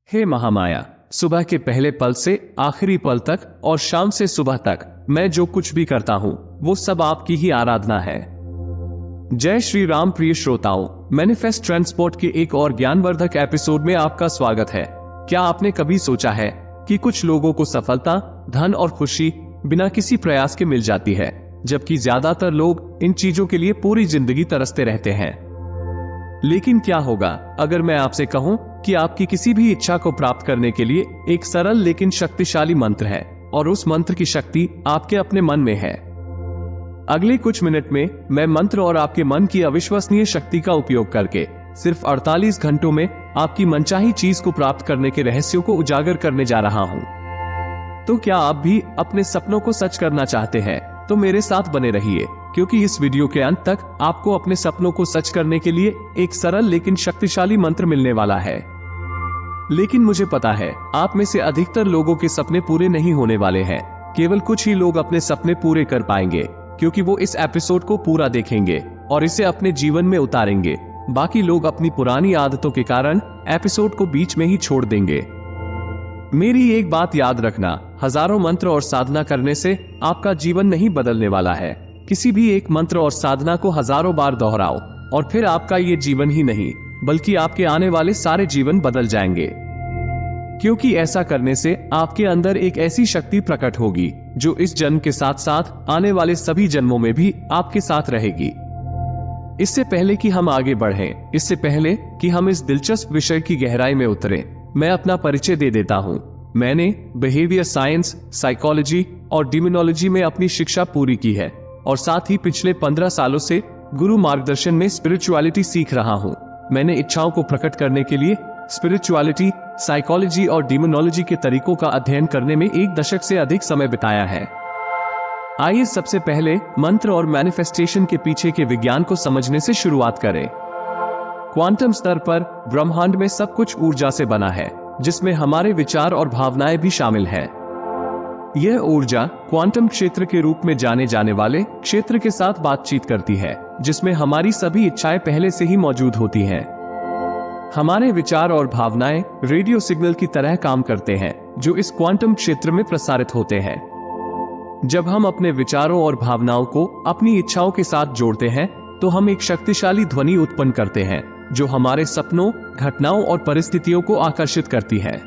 हे महामाया, सुबह के पहले पल से आखिरी पल तक और शाम से सुबह तक मैं जो कुछ भी करता हूँ वो सब आपकी ही आराधना है। जय श्री राम। प्रिय श्रोताओं, मैनिफेस्ट ट्रांसपोर्ट के एक और ज्ञानवर्धक एपिसोड में आपका स्वागत है। क्या आपने कभी सोचा है कि कुछ लोगों को सफलता, धन और खुशी बिना किसी प्रयास के मिल जाती है, जबकि ज्यादातर लोग इन चीजों के लिए पूरी जिंदगी तरसते रहते हैं। लेकिन क्या होगा अगर मैं आपसे कहूं कि आपकी किसी भी इच्छा को प्राप्त करने के लिए एक सरल लेकिन शक्तिशाली मंत्र है और उस मंत्र की शक्ति आपके अपने मन में है। अगले कुछ मिनट में मैं मंत्र और आपके मन की अविश्वसनीय शक्ति का उपयोग करके सिर्फ 48 घंटों में आपकी मनचाही चीज को प्राप्त करने के रहस्यों को उजागर करने जा रहा हूं। तो क्या आप भी अपने सपनों को सच करना चाहते हैं? तो मेरे साथ बने रहिए, क्योंकि इस वीडियो के अंत तक आपको अपने सपनों को सच करने के लिए एक सरल लेकिन शक्तिशाली मंत्र मिलने वाला है। लेकिन मुझे पता है आप में से अधिकतर लोगों के सपने पूरे नहीं होने वाले हैं। केवल कुछ ही लोग अपने सपने पूरे कर पाएंगे, क्योंकि वो इस एपिसोड को पूरा देखेंगे और इसे अपने जीवन में उतारेंगे। बाकी लोग अपनी पुरानी आदतों के कारण एपिसोड को बीच में ही छोड़ देंगे। मेरी एक बात याद रखना, हजारों मंत्र और साधना करने से आपका जीवन नहीं बदलने वाला है। किसी भी एक मंत्र और साधना को हजारों बार दोहराओ और फिर आपका ये जीवन ही नहीं बल्कि आपके आने वाले सारे जीवन बदल जाएंगे। क्योंकि ऐसा करने से आपके अंदर एक ऐसी शक्ति प्रकट होगी जो इस जन्म के साथ साथ आने वाले सभी जन्मों में भी आपके साथ रहेगी। इससे पहले कि हम आगे बढ़ें, इससे पहले कि हम इस दिलचस्प विषय की गहराई में उतरें, मैं अपना परिचय दे देता हूं। मैंने बिहेवियर साइंस, साइकोलॉजी और डिमोनोलॉजी में अपनी शिक्षा पूरी की है और साथ ही पिछले 15 सालों से गुरु मार्गदर्शन में स्पिरिचुअलिटी सीख रहा हूं। मैंने इच्छाओं को प्रकट करने के लिए स्पिरिचुअलिटी, साइकोलॉजी और डिमोनोलॉजी के तरीकों का अध्ययन करने में 1 दशक से अधिक समय बिताया है। आइए सबसे पहले मंत्र और मैनिफेस्टेशन के पीछे के विज्ञान को समझने से शुरुआत करें। क्वांटम स्तर पर ब्रह्मांड में सब कुछ ऊर्जा से बना है, जिसमें हमारे विचार और भावनाएं भी शामिल हैं। यह ऊर्जा क्वांटम क्षेत्र के रूप में जाने जाने वाले क्षेत्र के साथ बातचीत करती है, जिसमें हमारी सभी इच्छाएं पहले से ही मौजूद होती हैं। हमारे विचार और भावनाएं रेडियो सिग्नल की तरह काम करते हैं, जो इस क्वांटम क्षेत्र में प्रसारित होते हैं। जब हम अपने विचारों और भावनाओं को अपनी इच्छाओं के साथ जोड़ते हैं, तो हम एक शक्तिशाली ध्वनि उत्पन्न करते हैं, जो हमारे सपनों, घटनाओं और परिस्थितियों को आकर्षित करती है।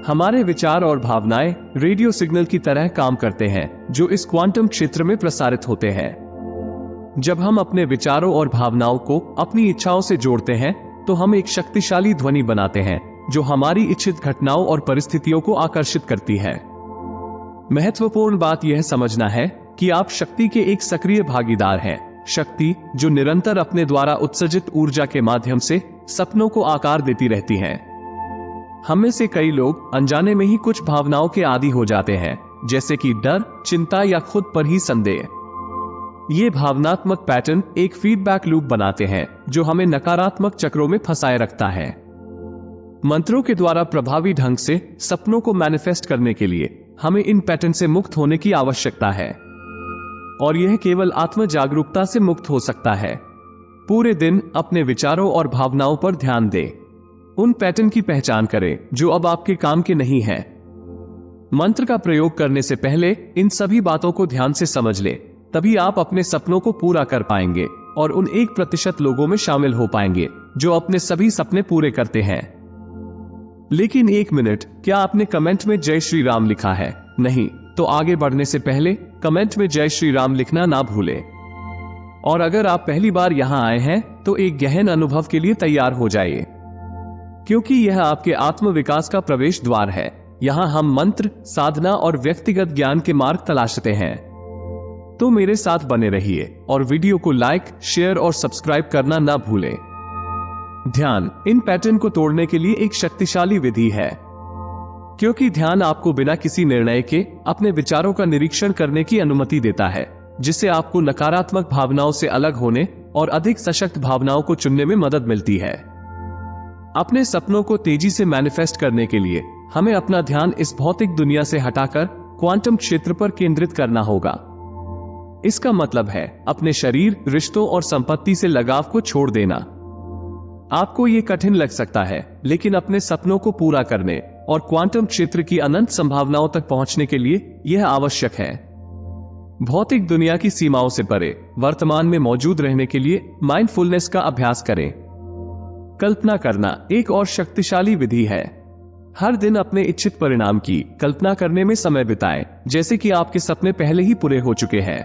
हमारे विचार और भावनाएं रेडियो सिग्नल की तरह काम करते हैं, जो इस क्वांटम क्षेत्र में प्रसारित होते हैं। जब हम अपने विचारों और भावनाओं को अपनी इच्छाओं से जोड़ते हैं, तो हम एक शक्तिशाली ध्वनि बनाते हैं, जो हमारी इच्छित घटनाओं और परिस्थितियों को आकर्षित करती है। महत्वपूर्ण बात यह समझना है कि आप शक्ति के एक सक्रिय भागीदार हैं। शक्ति जो निरंतर अपने द्वारा उत्सर्जित ऊर्जा के माध्यम से सपनों को आकार देती रहती है। हम में से कई लोग अनजाने में ही कुछ भावनाओं के आदी हो जाते हैं, जैसे कि डर, चिंता या खुद पर ही संदेह। ये भावनात्मक पैटर्न एक फीडबैक लूप बनाते हैं, जो हमें नकारात्मक चक्रों में फंसाए रखता है। मंत्रों के द्वारा प्रभावी ढंग से सपनों को मैनिफेस्ट करने के लिए हमें इन पैटर्न से मुक्त होने की आवश्यकता है, और यह केवल आत्म जागरूकता से मुक्त हो सकता है। पूरे दिन अपने विचारों और भावनाओं पर ध्यान दें। उन पैटर्न की पहचान करें जो अब आपके काम के नहीं हैं। मंत्र का प्रयोग करने से पहले इन सभी बातों को ध्यान से समझ लें, तभी आप अपने सपनों को पूरा कर पाएंगे और उन 1% लोगों में शामिल हो पाएंगे जो अपने सभी सपने पूरे करते हैं। लेकिन 1 मिनट, क्या आपने कमेंट में जय श्री राम लिखा है? नहीं? तो आगे बढ़ने से पहले कमेंट में जय श्री राम लिखना ना भूलें। और अगर आप पहली बार यहां आए हैं, तो एक गहन अनुभव के लिए तैयार हो जाइए, क्योंकि यह आपके आत्म विकास का प्रवेश द्वार है। यहां हम मंत्र, साधना और व्यक्तिगत ज्ञान के मार्ग तलाशते हैं। तो मेरे साथ बने रहिए और वीडियो को लाइक, शेयर और सब्सक्राइब करना ना भूलें। ध्यान इन पैटर्न को तोड़ने के लिए एक शक्तिशाली विधि है, क्योंकि ध्यान आपको बिना किसी निर्णय के अपने विचारों का निरीक्षण करने की अनुमति देता है, जिससे आपको नकारात्मक भावनाओं से अलग होने और अधिक सशक्त भावनाओं को चुनने में मदद मिलती है। अपने सपनों को तेजी से मैनिफेस्ट करने के लिए हमें अपना ध्यान इस भौतिक दुनिया से हटाकर क्वांटम क्षेत्र पर केंद्रित करना होगा। इसका मतलब है अपने शरीर, रिश्तों और संपत्ति से लगाव को छोड़ देना। आपको ये कठिन लग सकता है, लेकिन अपने सपनों को पूरा करने और क्वांटम क्षेत्र की अनंत संभावनाओं तक पहुंचने के लिए यह आवश्यक है। भौतिक दुनिया की सीमाओं से परे वर्तमान में मौजूद रहने के लिए माइंडफुलनेस का अभ्यास करें। कल्पना करना एक और शक्तिशाली विधि है। हर दिन अपने इच्छित परिणाम की कल्पना करने में समय बिताएं, जैसे कि आपके सपने पहले ही पूरे हो चुके हैं।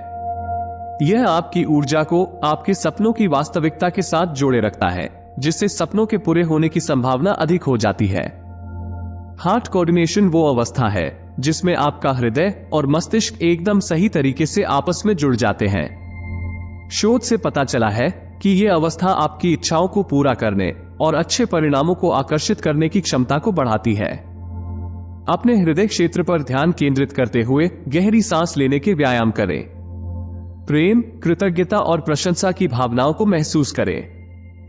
यह आपकी ऊर्जा को आपके सपनों की वास्तविकता के साथ जोड़े रखता है, जिससे सपनों के पूरे होने की संभावना अधिक हो जाती है। हार्ट कोऑर्डिनेशन वो अवस्था है जिसमें आपका हृदय और मस्तिष्क एकदम सही तरीके से आपस में जुड़ जाते हैं। शोध से पता चला है कि यह अवस्था आपकी इच्छाओं को पूरा करने और अच्छे परिणामों को आकर्षित करने की क्षमता को बढ़ाती है। अपने हृदय क्षेत्र पर ध्यान केंद्रित करते हुए गहरी सांस लेने के व्यायाम करें। प्रेम, कृतज्ञता और प्रशंसा की भावनाओं को महसूस करें।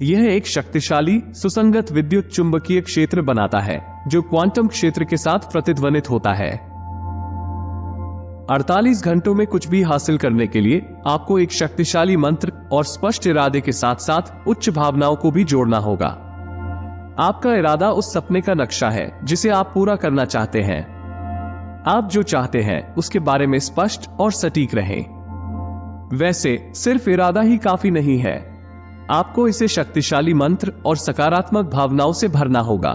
यह एक शक्तिशाली, सुसंगत विद्युत चुंबकीय क्षेत्र बनाता है जो क्वांटम क्षेत्र के साथ प्रतिध्वनित होता है। 48 घंटों में कुछ भी हासिल करने के लिए आपको एक शक्तिशाली मंत्र और स्पष्ट इरादे के साथ साथ उच्च भावनाओं को भी जोड़ना होगा। आपका इरादा उस सपने का नक्शा है जिसे आप पूरा करना चाहते हैं। आप जो चाहते हैं उसके बारे में स्पष्ट और सटीक रहें। वैसे सिर्फ इरादा ही काफी नहीं है, आपको इसे शक्तिशाली मंत्र और सकारात्मक भावनाओं से भरना होगा।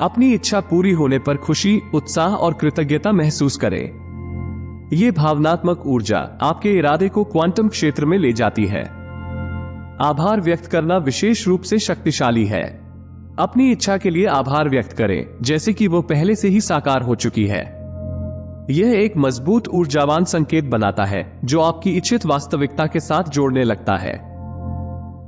अपनी इच्छा पूरी होने पर खुशी, उत्साह और कृतज्ञता महसूस करें। ये भावनात्मक ऊर्जा आपके इरादे को क्वांटम क्षेत्र में ले जाती है। आभार व्यक्त करना विशेष रूप से शक्तिशाली है। अपनी इच्छा के लिए आभार व्यक्त करें, जैसे कि वो पहले से ही साकार हो चुकी है। यह एक मजबूत ऊर्जावान संकेत बनाता है जो आपकी इच्छित वास्तविकता के साथ जोड़ने लगता है।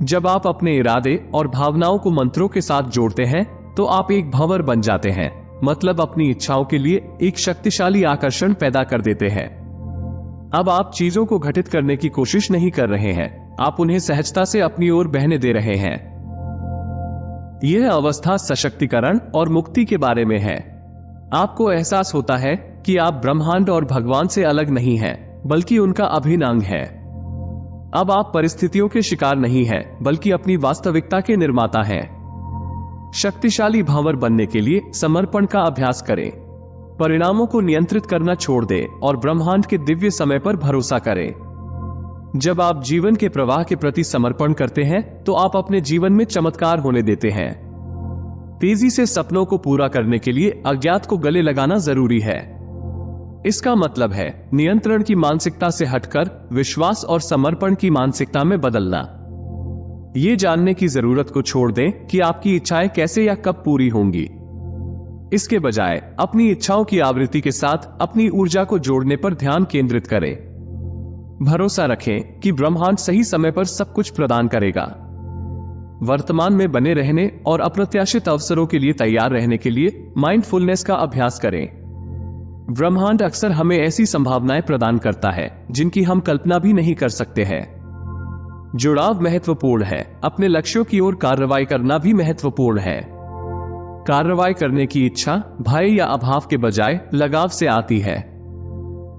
जब आप अपने इरादे और भावनाओं को मंत्रों के साथ जोड़ते हैं तो आप एक भंवर बन जाते हैं, मतलब अपनी इच्छाओं के लिए एक शक्तिशाली आकर्षण पैदा कर देते हैं। अब आप चीजों को घटित करने की कोशिश नहीं कर रहे हैं, आप उन्हें सहजता से अपनी ओर बहने दे रहे हैं। यह अवस्था सशक्तिकरण और मुक्ति के बारे में है। आपको एहसास होता है कि आप ब्रह्मांड और भगवान से अलग नहीं हैं, बल्कि उनका अभिन्न अंग है। अब आप परिस्थितियों के शिकार नहीं हैं, बल्कि अपनी वास्तविकता के निर्माता हैं। शक्तिशाली भंवर बनने के लिए समर्पण का अभ्यास करें। परिणामों को नियंत्रित करना छोड़ दें और ब्रह्मांड के दिव्य समय पर भरोसा करें। जब आप जीवन के प्रवाह के प्रति समर्पण करते हैं तो आप अपने जीवन में चमत्कार होने देते हैं। तेजी से सपनों को पूरा करने के लिए अज्ञात को गले लगाना जरूरी है। इसका मतलब है नियंत्रण की मानसिकता से हटकर विश्वास और समर्पण की मानसिकता में बदलना। ये जानने की जरूरत को छोड़ दें कि आपकी इच्छाएं कैसे या कब पूरी होंगी। इसके बजाय अपनी इच्छाओं की आवृत्ति के साथ अपनी ऊर्जा को जोड़ने पर ध्यान केंद्रित करें। भरोसा रखें कि ब्रह्मांड सही समय पर सब कुछ प्रदान करेगा। वर्तमान में बने रहने और अप्रत्याशित अवसरों के लिए तैयार रहने के लिए माइंडफुलनेस का अभ्यास करें। ब्रह्मांड अक्सर हमें ऐसी संभावनाएं प्रदान करता है जिनकी हम कल्पना भी नहीं कर सकते हैं। जुड़ाव महत्वपूर्ण है, अपने लक्ष्यों की ओर कार्रवाई करना भी महत्वपूर्ण है। कार्रवाई करने की इच्छा भय या अभाव के बजाय लगाव से आती है।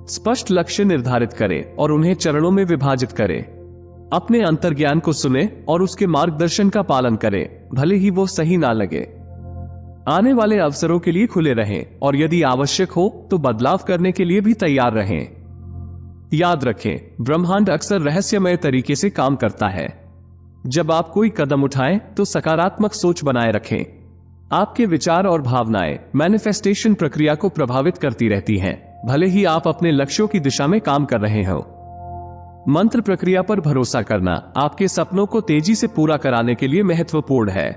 स्पष्ट लक्ष्य निर्धारित करें और उन्हें चरणों में विभाजित करें। अपने अंतर्ज्ञान को सुने और उसके मार्गदर्शन का पालन करें, भले ही वो सही ना लगे। आने वाले अवसरों के लिए खुले रहें और यदि आवश्यक हो तो बदलाव करने के लिए भी तैयार रहें। याद रखें, ब्रह्मांड अक्सर रहस्यमय तरीके से काम करता है। जब आप कोई कदम उठाएं तो सकारात्मक सोच बनाए रखें। आपके विचार और भावनाएं मैनिफेस्टेशन प्रक्रिया को प्रभावित करती रहती हैं, भले ही आप अपने लक्ष्यों की दिशा में काम कर रहे हो। मंत्र प्रक्रिया पर भरोसा करना आपके सपनों को तेजी से पूरा कराने के लिए महत्वपूर्ण है।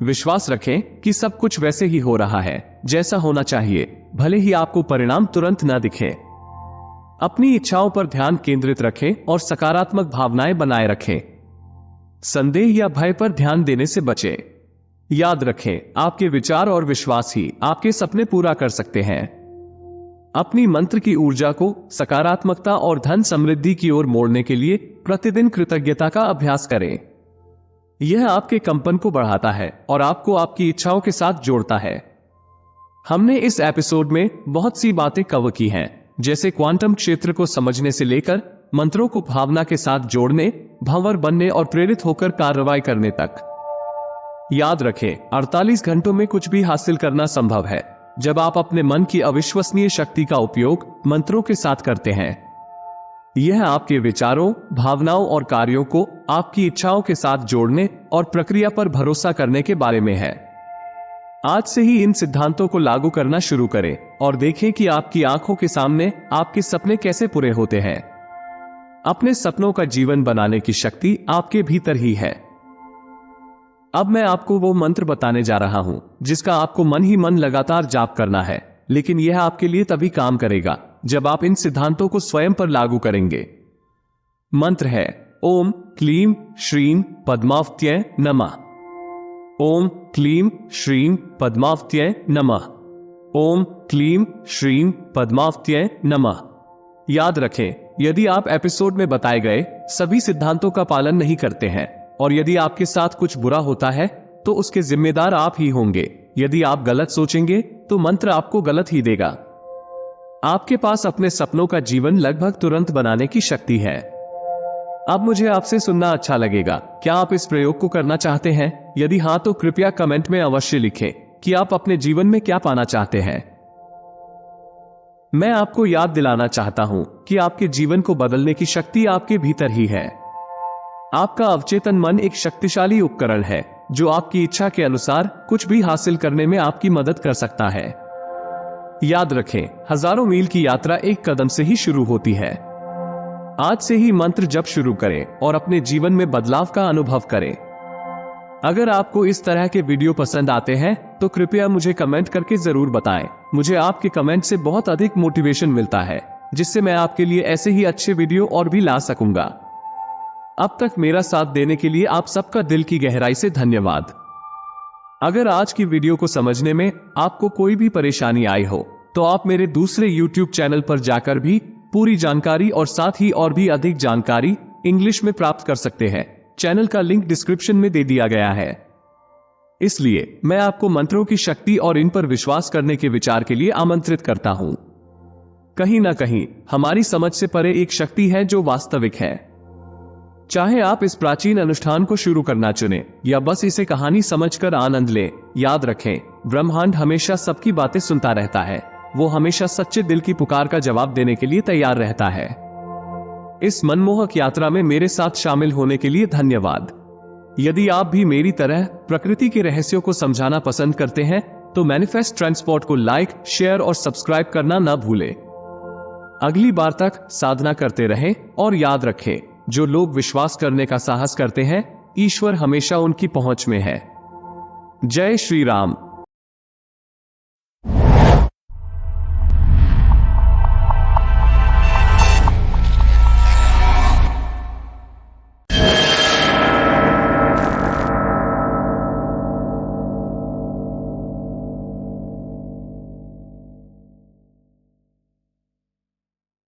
विश्वास रखें कि सब कुछ वैसे ही हो रहा है जैसा होना चाहिए, भले ही आपको परिणाम तुरंत न दिखे। अपनी इच्छाओं पर ध्यान केंद्रित रखें और सकारात्मक भावनाएं बनाए रखें। संदेह या भय पर ध्यान देने से बचें। याद रखें, आपके विचार और विश्वास ही आपके सपने पूरा कर सकते हैं। अपनी मंत्र की ऊर्जा को सकारात्मकता और धन समृद्धि की ओर मोड़ने के लिए प्रतिदिन कृतज्ञता का अभ्यास करें। यह आपके कंपन को बढ़ाता है और आपको आपकी इच्छाओं के साथ जोड़ता है। हमने इस एपिसोड में बहुत सी बातें कवर की हैं, जैसे क्वांटम क्षेत्र को समझने से लेकर मंत्रों को भावना के साथ जोड़ने, भंवर बनने और प्रेरित होकर कार्रवाई करने तक। याद रखें, 48 घंटों में कुछ भी हासिल करना संभव है जब आप अपने मन की अविश्वसनीय शक्ति का उपयोग मंत्रों के साथ करते हैं। यह आपके विचारों, भावनाओं और कार्यों को आपकी इच्छाओं के साथ जोड़ने और प्रक्रिया पर भरोसा करने के बारे में है। आज से ही इन सिद्धांतों को लागू करना शुरू करें और देखें कि आपकी आंखों के सामने आपके सपने कैसे पूरे होते हैं। अपने सपनों का जीवन बनाने की शक्ति आपके भीतर ही है। अब मैं आपको वो मंत्र बताने जा रहा हूं जिसका आपको मन ही मन लगातार जाप करना है, लेकिन यह आपके लिए तभी काम करेगा जब आप इन सिद्धांतों को स्वयं पर लागू करेंगे। मंत्र है ओम क्लीम श्रीम पद्मावत्यय नमः। ओम क्लीम श्रीम पद्मावत्यय नमः। ओम क्लीम श्रीम पद्मावत्यय नमः। याद रखें, यदि आप एपिसोड में बताए गए सभी सिद्धांतों का पालन नहीं करते हैं और यदि आपके साथ कुछ बुरा होता है तो उसके जिम्मेदार आप ही होंगे। यदि आप गलत सोचेंगे तो मंत्र आपको गलत ही देगा। आपके पास अपने सपनों का जीवन लगभग तुरंत बनाने की शक्ति है। अब मुझे आपसे सुनना अच्छा लगेगा। क्या आप इस प्रयोग को करना चाहते हैं? यदि हां तो कृपया कमेंट में अवश्य लिखें कि आप अपने जीवन में क्या पाना चाहते हैं। मैं आपको याद दिलाना चाहता हूं कि आपके जीवन को बदलने की शक्ति आपके भीतर ही है। आपका अवचेतन मन एक शक्तिशाली उपकरण है जो आपकी इच्छा के अनुसार कुछ भी हासिल करने में आपकी मदद कर सकता है। याद रखें, हजारों मील की यात्रा एक कदम से ही शुरू होती है। आज से ही मंत्र जप शुरू करें और अपने जीवन में बदलाव का अनुभव करें। अगर आपको इस तरह के वीडियो पसंद आते हैं तो कृपया मुझे कमेंट करके जरूर बताएं। मुझे आपके कमेंट से बहुत अधिक मोटिवेशन मिलता है, जिससे मैं आपके लिए ऐसे ही अच्छे वीडियो और भी ला सकूंगा। अब तक मेरा साथ देने के लिए आप सबका दिल की गहराई से धन्यवाद। अगर आज की वीडियो को समझने में आपको कोई भी परेशानी आई हो तो आप मेरे दूसरे YouTube चैनल पर जाकर भी पूरी जानकारी और साथ ही और भी अधिक जानकारी इंग्लिश में प्राप्त कर सकते हैं। चैनल का लिंक डिस्क्रिप्शन में दे दिया गया है। इसलिए मैं आपको मंत्रों की शक्ति और इन पर विश्वास करने के विचार के लिए आमंत्रित करता हूं। कहीं ना कहीं हमारी समझ से परे एक शक्ति है जो वास्तविक है। चाहे आप इस प्राचीन अनुष्ठान को शुरू करना चुने या बस इसे कहानी समझकर आनंद लें, याद रखें, ब्रह्मांड हमेशा सबकी बातें सुनता रहता है। वो हमेशा सच्चे दिल की पुकार का जवाब देने के लिए तैयार रहता है। इस मनमोहक यात्रा में मेरे साथ शामिल होने के लिए धन्यवाद। यदि आप भी मेरी तरह प्रकृति के रहस्यों को समझाना पसंद करते हैं तो मैनिफेस्ट ट्रांसपोर्ट को लाइक, शेयर और सब्सक्राइब करना न भूलें। अगली बार तक साधना करते रहें और याद रखें, जो लोग विश्वास करने का साहस करते हैं, ईश्वर हमेशा उनकी पहुंच में है। जय श्री राम।